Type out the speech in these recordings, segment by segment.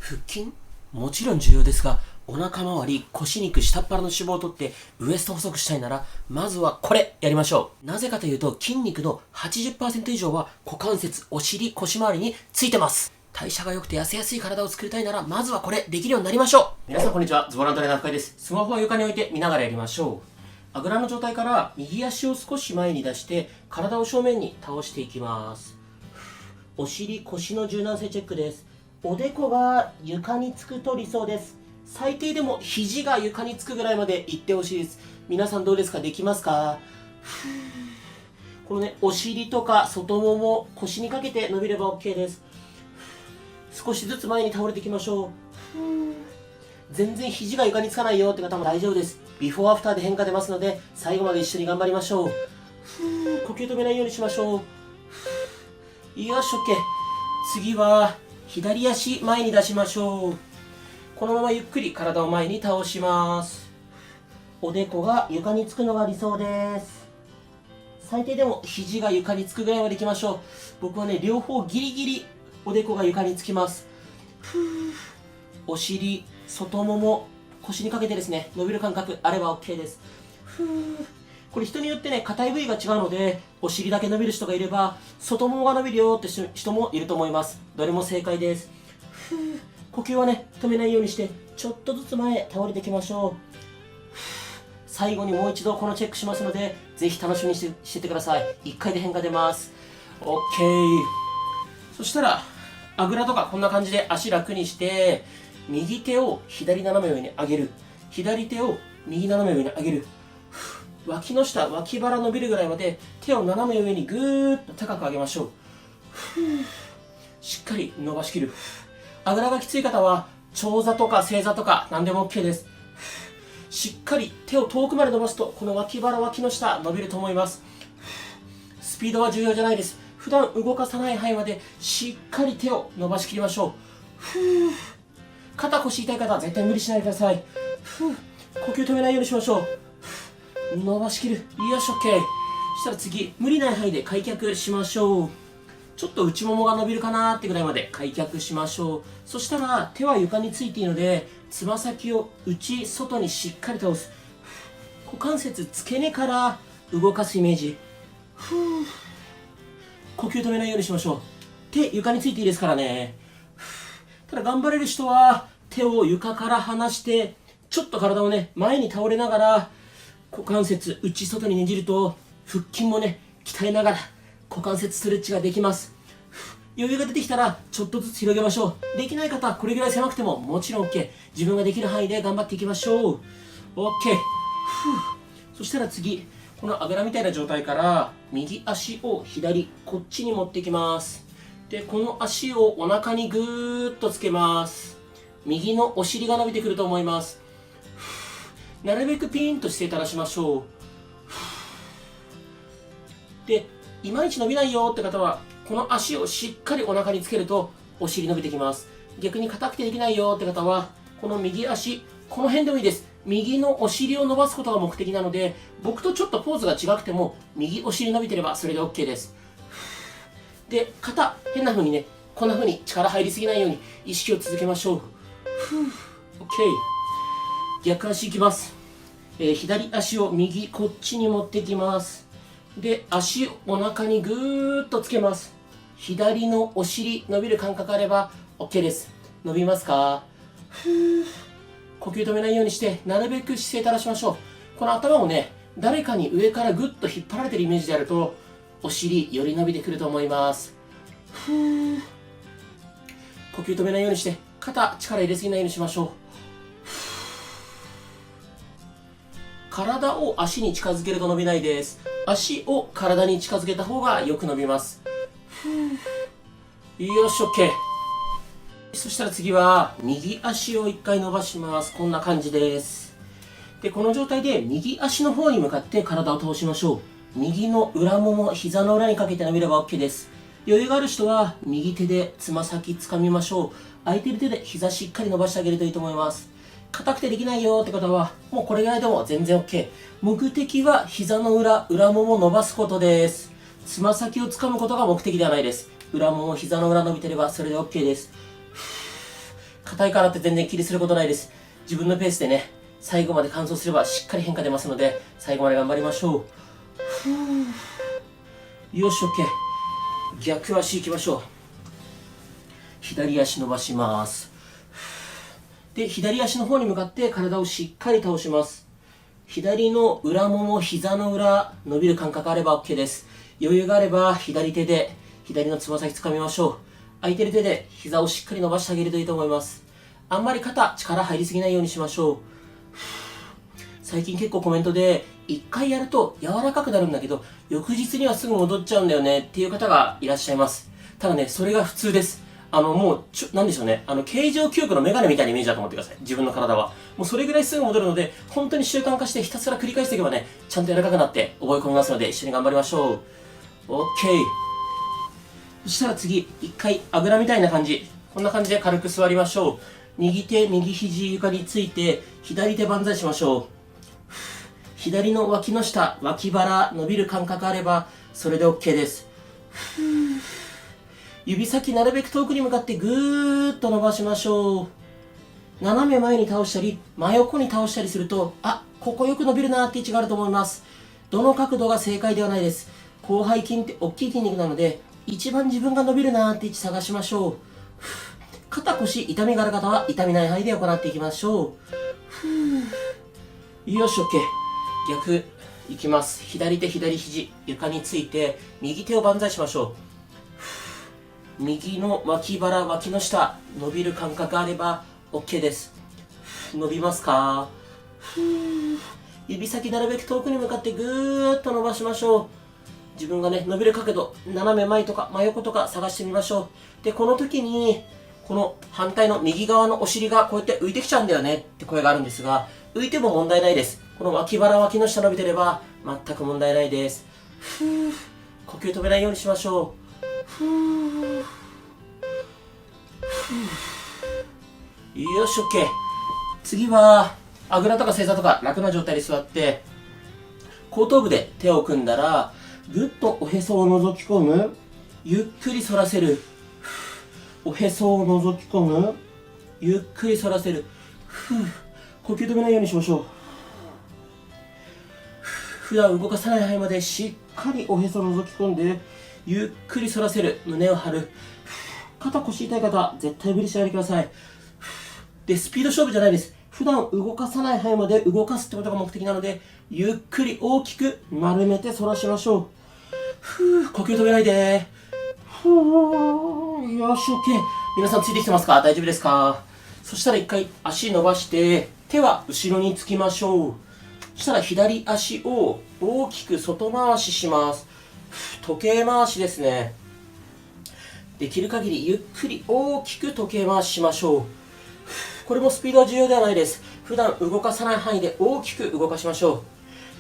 腹筋もちろん重要ですが、お腹周り、腰肉、下っ腹の脂肪を取ってウエスト細くしたいなら、まずはこれやりましょう。なぜかというと、筋肉の 80% 以上は股関節、お尻、腰周りについてます。代謝が良くて痩せやすい体を作りたいなら、まずはこれできるようになりましょう。皆さんこんにちは、ズボラントレーナー深井です。スマホは床に置いて見ながらやりましょう。あぐらの状態から右足を少し前に出して体を正面に倒していきます。お尻、腰の柔軟性チェックです。おでこが床につくと理想です。最低でも肘が床につくぐらいまでいってほしいです。皆さんどうですか？できますか？このね、お尻とか外もも、腰にかけて伸びれば OK です。少しずつ前に倒れていきましょう。全然肘が床につかないよって方も大丈夫です。ビフォーアフターで変化出ますので、最後まで一緒に頑張りましょう。呼吸止めないようにしましょう。よし、OK。次は左足前に出しましょう。このままゆっくり体を前に倒します。おでこが床につくのが理想です。最低でも肘が床につくぐらいまでいきましょう。僕はね、両方ギリギリおでこが床につきます。お尻、外もも、腰にかけてですね、伸びる感覚あれば OK です。これ人によってね、硬い部位が違うので、お尻だけ伸びる人がいれば、外ももが伸びるよって人もいると思います。どれも正解です。呼吸はね、止めないようにして、ちょっとずつ前へ倒れていきましょう。最後にもう一度このチェックしますので、ぜひ楽しみにしててください。1回で変化出ます。OK。そしたら、あぐらとかこんな感じで足楽にして、右手を左斜め上に上げる。左手を右斜め上に上げる。脇の下、脇腹伸びるぐらいまで手を斜め上にぐーっと高く上げましょう。しっかり伸ばしきる。あぐらがきつい方は長座とか正座とか何でも OK です。しっかり手を遠くまで伸ばすと、この脇腹、脇の下伸びると思います。スピードは重要じゃないです。普段動かさない範囲までしっかり手を伸ばしきりましょう。肩腰痛い方は絶対無理しないでください。呼吸止めないようにしましょう。伸ばしきる。よし、OK。そしたら次、無理ない範囲で開脚しましょう。ちょっと内ももが伸びるかなーってぐらいまで開脚しましょう。そしたら手は床についているので、つま先を内、外にしっかり倒す。股関節、付け根から動かすイメージ。呼吸止めないようにしましょう。手、床についていいですからね。ただ頑張れる人は手を床から離して、ちょっと体をね、前に倒れながら、股関節、内、外にねじると、腹筋もね、鍛えながら、股関節ストレッチができます。余裕が出てきたらちょっとずつ広げましょう。できない方はこれぐらい狭くてももちろん OK。 自分ができる範囲で頑張っていきましょう。 OK。 そしたら次、このあぐらみたいな状態から右足を左、こっちに持ってきます。で、この足をお腹にぐーっとつけます。右のお尻が伸びてくると思います。なるべくピーンと姿勢正しましょう。で、いまいち伸びないよって方は、この足をしっかりお腹につけるとお尻伸びてきます。逆に硬くてできないよって方は、この右足、この辺でもいいです。右のお尻を伸ばすことが目的なので、僕とちょっとポーズが違くても、右お尻伸びてればそれで OK です。で、肩、変な風にね、こんな風に力入りすぎないように意識を続けましょう。OK。逆足いきます。左足を右、こっちに持ってきます。で、足をお腹にぐーっとつけます。左のお尻伸びる感覚あれば OK です。伸びますか？呼吸止めないようにしてなるべく姿勢正しましょう。この頭をね、誰かに上からぐっと引っ張られてるイメージでやるとお尻より伸びてくると思います。呼吸止めないようにして肩力入れすぎないようにしましょう。体を足に近づけると伸びないです。足を体に近づけた方がよく伸びます。よし、OK。そしたら次は右足を1回伸ばします。こんな感じです。で、この状態で右足の方に向かって体を倒しましょう。右の裏もも、膝の裏にかけて伸びれば OK です。余裕がある人は右手でつま先掴みましょう。空いてる手で膝しっかり伸ばしてあげるといいと思います。硬くてできないよって方は、もうこれぐらいでも全然 OK。目的は膝の裏、裏もも伸ばすことです。つま先を掴むことが目的ではないです。裏もも、膝の裏伸びてればそれで OK です。硬いからって全然気にすることないです。自分のペースでね、最後まで乾燥すればしっかり変化出ますので、最後まで頑張りましょう。よし、OK。逆足行きましょう。左足伸ばします。で、左足の方に向かって体をしっかり倒します。左の裏もも、膝の裏、伸びる感覚あれば OK です。余裕があれば左手で左のつま先掴みましょう。空いてる手で膝をしっかり伸ばしてあげるといいと思います。あんまり肩、力入りすぎないようにしましょう。最近結構コメントで、一回やると柔らかくなるんだけど、翌日にはすぐ戻っちゃうんだよねっていう方がいらっしゃいます。ただね、それが普通です。もう、なんでしょうね。形状記憶のメガネみたいなイメージだと思ってください。自分の体は。もうそれぐらいすぐ戻るので、本当に習慣化してひたすら繰り返していけばね、ちゃんと柔らかくなって覚え込みますので、一緒に頑張りましょう。OK。そしたら次、一回あぐらみたいな感じ。こんな感じで軽く座りましょう。右手、右肘床について、左手万歳しましょう。左の脇の下、脇腹、伸びる感覚あれば、それで OK です。指先なるべく遠くに向かってぐーっと伸ばしましょう。斜め前に倒したり、真横に倒したりすると、あ、ここよく伸びるなーって位置があると思います。どの角度が正解ではないです。広背筋って大きい筋肉なので、一番自分が伸びるなーって位置探しましょう。肩腰痛みがある方は痛みない範囲で行っていきましょう。よし、OK。逆いきます。左手左肘床について右手を万歳しましょう。右の脇腹脇の下伸びる感覚あれば OK です。伸びますか？指先なるべく遠くに向かってぐーっと伸ばしましょう。自分がね伸びる角度斜め前とか真横とか探してみましょう。でこの時にこの反対の右側のお尻がこうやって浮いてきちゃうんだよねって声があるんですが、浮いても問題ないです。この脇腹脇の下伸びてれば全く問題ないです。呼吸止めないようにしましょう。よし OK。次はあぐらとか正座とか楽な状態で座って後頭部で手を組んだらぐっとおへそを覗き込む、ゆっくり反らせる、おへそを覗き込む、ゆっくり反らせる。呼吸止めないようにしましょう。普段動かさない範囲までしっかりおへそを覗き込んでゆっくり反らせる、胸を張る。肩腰痛い方絶対無理しないでください。でスピード勝負じゃないです。普段動かさない範囲まで動かすってことが目的なので、ゆっくり大きく丸めて反らしましょう。呼吸止めないで。よし OK。 皆さんついてきてますか？大丈夫ですか？そしたら一回足伸ばして手は後ろにつきましょう。そしたら左足を大きく外回しします。時計回しですね。できる限りゆっくり大きく時計回ししましょう。これもスピードは重要ではないです。普段動かさない範囲で大きく動かしましょ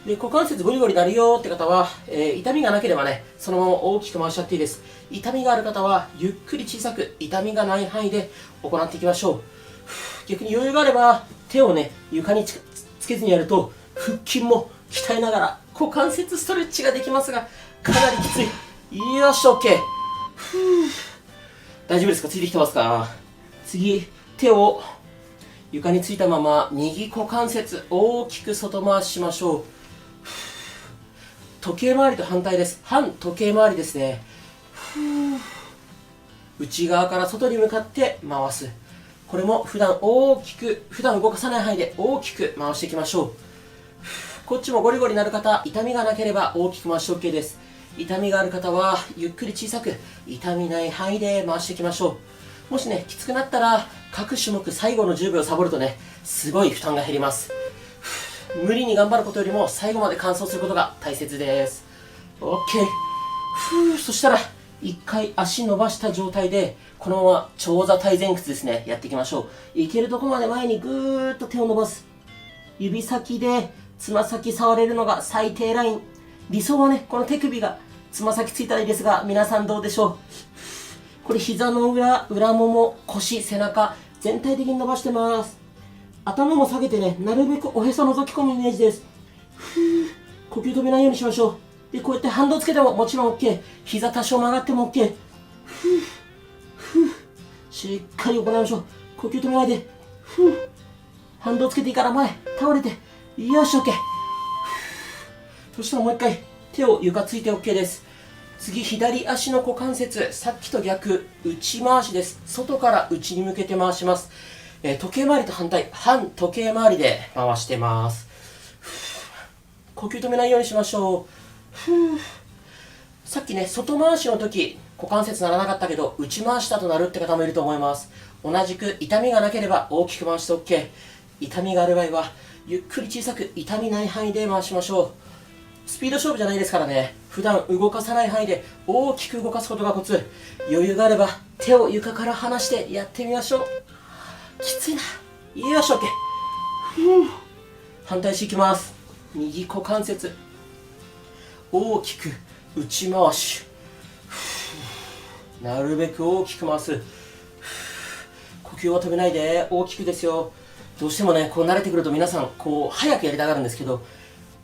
う。で股関節ゴリゴリなるよって方は、痛みがなければねそのまま大きく回しちゃっていいです。痛みがある方はゆっくり小さく痛みがない範囲で行っていきましょう。逆に余裕があれば手をね床につけずにやると腹筋も鍛えながら股関節ストレッチができますがかなりきつい。よし OK。 大丈夫ですか？ついてきてますか？次手を床についたまま右股関節大きく外回ししましょう。時計回りと反対です。反時計回りですね。内側から外に向かって回す。これも普段動かさない範囲で大きく回していきましょう。こっちもゴリゴリなる方、痛みがなければ大きく回して OK です。痛みがある方はゆっくり小さく痛みない範囲で回していきましょう。もしねきつくなったら各種目最後の10秒サボるとねすごい負担が減ります。無理に頑張ることよりも最後まで完走することが大切です。 OK。 そしたら一回足伸ばした状態でこのまま長座体前屈ですねやっていきましょう。いけるところまで前にぐーっと手を伸ばす。指先でつま先触れるのが最低ライン。理想はねこの手首がつま先ついたらいいですが、皆さんどうでしょう？これ膝の裏、裏もも、腰、背中全体的に伸ばしてます。頭も下げてねなるべくおへそ覗き込むイメージです。呼吸止めないようにしましょう。でこうやって反動つけてももちろん OK。 膝多少曲がっても OK。しっかり行いましょう。呼吸止めないで。ふう。反動つけていいから前、倒れて。よし、OK。そしたらもう一回、手を床ついて OK です。次、左足の股関節、さっきと逆、内回しです。外から内に向けて回します。時計回りと反対、反時計回りで回してます。呼吸止めないようにしましょう。さっきね、外回しの時、股関節ならなかったけど、内回したとなるって方もいると思います。同じく痛みがなければ大きく回して OK。痛みがある場合は、ゆっくり小さく痛みない範囲で回しましょう。スピード勝負じゃないですからね。普段動かさない範囲で大きく動かすことがコツ。余裕があれば手を床から離してやってみましょう。きついな。よし OK。反対していきます。右股関節大きく内回し。なるべく大きく回す。呼吸を止めないで。大きくですよ。どうしてもね、こう慣れてくると皆さんこう早くやりたがるんですけど、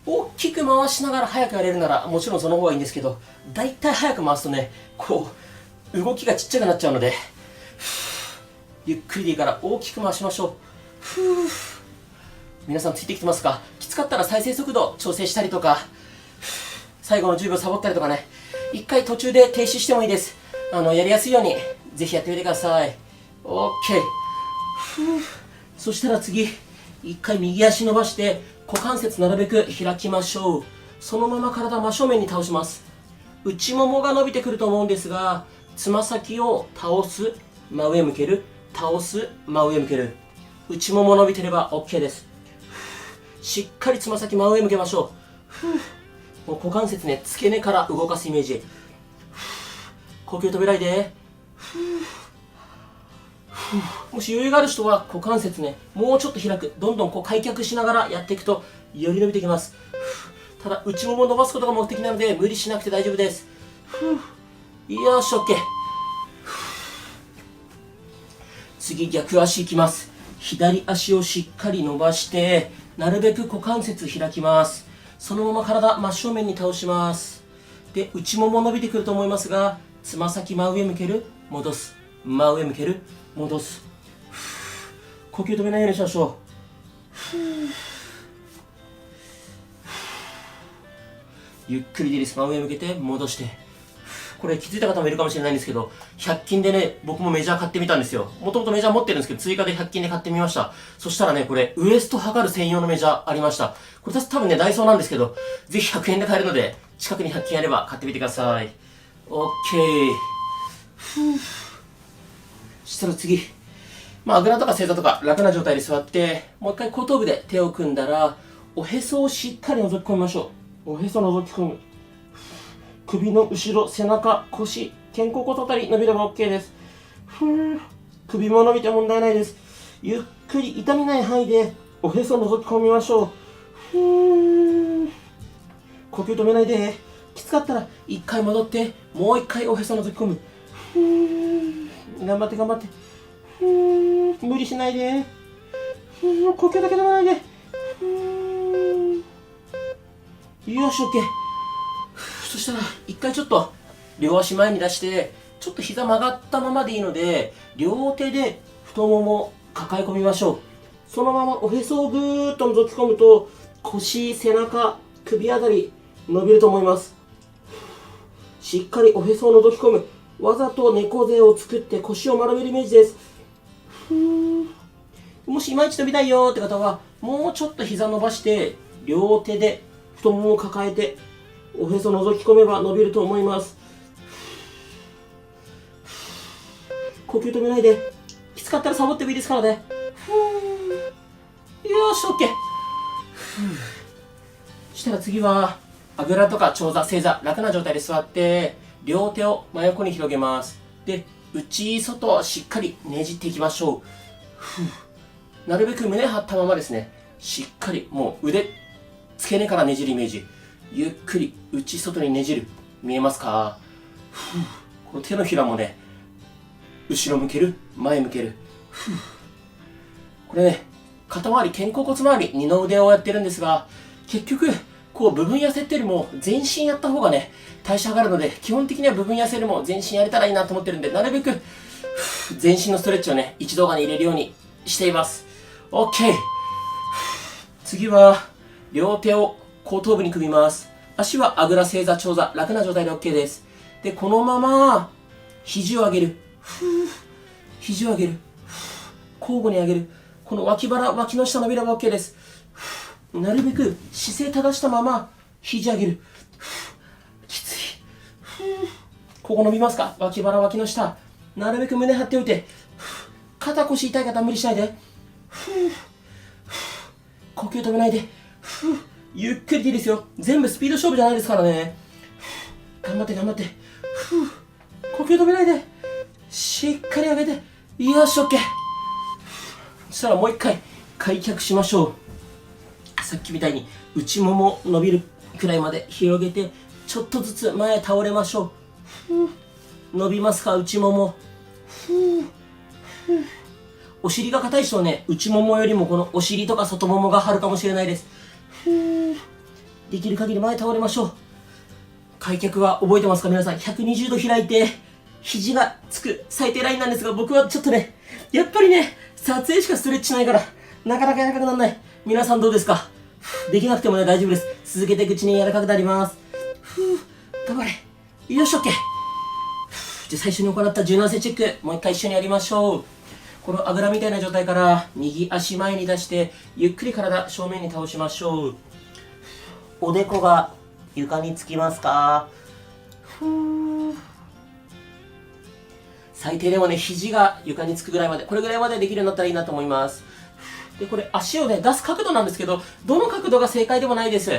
大きく回しながら早くやれるならもちろんその方がいいんですけど、だいたい早く回すとね、こう動きがちっちゃくなっちゃうので、ゆっくりでいいから大きく回しましょう。皆さんついてきてますか？きつかったら再生速度調整したりとか、最後の10秒サボったりとかね、一回途中で停止してもいいです。やりやすいようにぜひやってみてください。 OK。 そしたら次、一回右足伸ばして股関節なるべく開きましょう。そのまま体真正面に倒します。内ももが伸びてくると思うんですが、つま先を倒す、真上向ける、倒す、真上向ける。内もも伸びてれば OK です。しっかりつま先真上向けましょう。もう股関節ね、付け根から動かすイメージ。呼吸止めないで。もし余裕がある人は股関節ね、もうちょっと開く、どんどんこう開脚しながらやっていくとより伸びてきます。ただ内もも伸ばすことが目的なので無理しなくて大丈夫です。よし OK。 次逆足いきます。左足をしっかり伸ばしてなるべく股関節開きます。そのまま体真正面に倒します。で、内もも伸びてくると思いますが、つま先真上向ける、戻す、真上向ける、戻す。呼吸止めないようにしましょう。ゆっくりでいいです。真上向けて戻して。これ気づいた方もいるかもしれないんですけど、100均でね、僕もメジャー買ってみたんですよ。もともとメジャー持ってるんですけど、追加で100均で買ってみました。そしたらね、これウエスト測る専用のメジャーありました。これ多分ね、ダイソーなんですけど、ぜひ100円で買えるので、近くに100均あれば買ってみてください。 OK。 そしたら次、あぐらとか正座とか楽な状態で座って、もう一回後頭部で手を組んだら、おへそをしっかり覗き込みましょう。おへそ覗き込む。首の後ろ、背中、腰、肩甲骨あたり伸びれば OK です。首も伸びて問題ないです。ゆっくり痛みない範囲でおへそを覗き込みましょう。呼吸止めないで。きつかったら一回戻ってもう一回おへそを覗き込む。頑張って頑張って。無理しないで。呼吸だけ止めないで。よし OK。そしたら一回ちょっと両足前に出してちょっと膝曲がったままでいいので、両手で太もも抱え込みましょう。そのままおへそをぐーっと覗き込むと腰、背中、首あたり伸びると思います。しっかりおへそを覗き込む。わざと猫背を作って腰を丸めるイメージです。もしいまいち伸びないよって方はもうちょっと膝伸ばして両手で太ももを抱えておへそ覗き込めば伸びると思います。呼吸止めないで。きつかったらサボってもいいですからね。よし OK。 そしたら次はあぐらとか長座、正座、楽な状態で座って両手を真横に広げます。で、内外しっかりねじっていきましょう。なるべく胸張ったままですね。しっかりもう腕、付け根からねじるイメージ。ゆっくり内外にねじる。見えますか？この手のひらもね、後ろ向ける、前向ける。これね、肩周り、肩甲骨周り、二の腕をやってるんですが、結局こう部分痩せってよりも全身やった方がね、代謝上がるので、基本的には部分痩せよりも全身やれたらいいなと思ってるんで、なるべく全身のストレッチをね、一動画に入れるようにしています。OK。次は、両手を後頭部に組みます。足はあぐら正座長座、楽な状態で OK です。で、このまま、肘を上げる。肘を上げる。交互に上げる。この脇腹、脇の下伸びれば OK です。なるべく姿勢正したまま、肘上げる。きつい。ここ伸びますか？脇腹、脇の下。なるべく胸張っておいて。肩腰痛い方は無理しないで。呼吸止めないで。ゆっくりでいいですよ。全部スピード勝負じゃないですからね。頑張って頑張って。呼吸止めないで。しっかり上げて。よし、OK。そしたらもう一回開脚しましょう。さっきみたいに内もも伸びるくらいまで広げて、ちょっとずつ前へ倒れましょう。伸びますか、内もも。お尻が硬い人はね、内ももよりもこのお尻とか外ももが張るかもしれないです。できる限り前倒れましょう。開脚は覚えてますか皆さん？ 120 度開いて肘がつく最低ラインなんですが、僕はちょっとね、やっぱりね、撮影しかストレッチしないからなかなか柔らかくならない。皆さんどうですか？できなくてもね、大丈夫です。続けていくうちに柔らかくなります。頑張れ。よし、 OK。 じゃあ最初に行った柔軟性チェック、もう一回一緒にやりましょう。このあぐらみたいな状態から右足前に出してゆっくり体正面に倒しましょう。おでこが床につきますか？最低でもね、肘が床につくぐらいまで、これぐらいまでできるようになったらいいなと思います。で、これ足をね、出す角度なんですけど、どの角度が正解でもないです。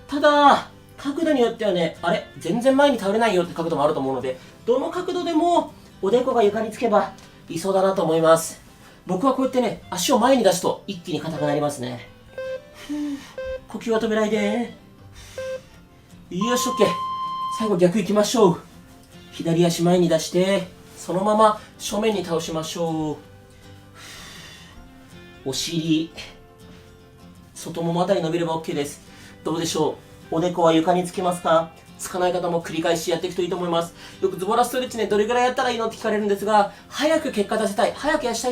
ただ、角度によってはね、あれ全然前に倒れないよって角度もあると思うので、どの角度でもおでこが床につけば理想だなと思います。僕はこうやってね、足を前に出すと一気に硬くなりますね。呼吸は止めないで。よし、 OK。 最後逆行きましょう。左足前に出してそのまま正面に倒しましょう。お尻、外ももあたり伸びれば OK です。どうでしょう？おでこは床につきますか？つかない方も繰り返しやっていくといいと思います。よくズボラストレッチね、どれぐらいやったらいいのって聞かれるんですが、早く結果出せたい、早く痩せ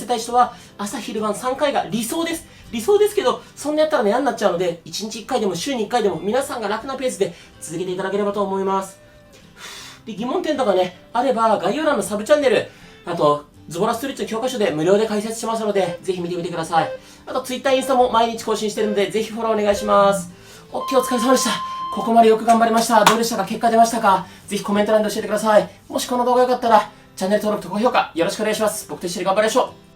たい人は朝昼晩3回が理想です。理想ですけど、そんなやったらね、嫌になっちゃうので、1日1回でも週に1回でも皆さんが楽なペースで続けていただければと思います。で、疑問点とかね、あれば概要欄のサブチャンネル、あと、ズボラストレッチの教科書で無料で解説しますので、ぜひ見てみてください。あと、Twitter、インスタも毎日更新してるので、ぜひフォローお願いします。OK、お疲れ様でした。ここまでよく頑張りました。どうでしたか？結果出ましたか？ぜひコメント欄で教えてください。もしこの動画良かったら、チャンネル登録と高評価よろしくお願いします。僕と一緒に頑張りましょう。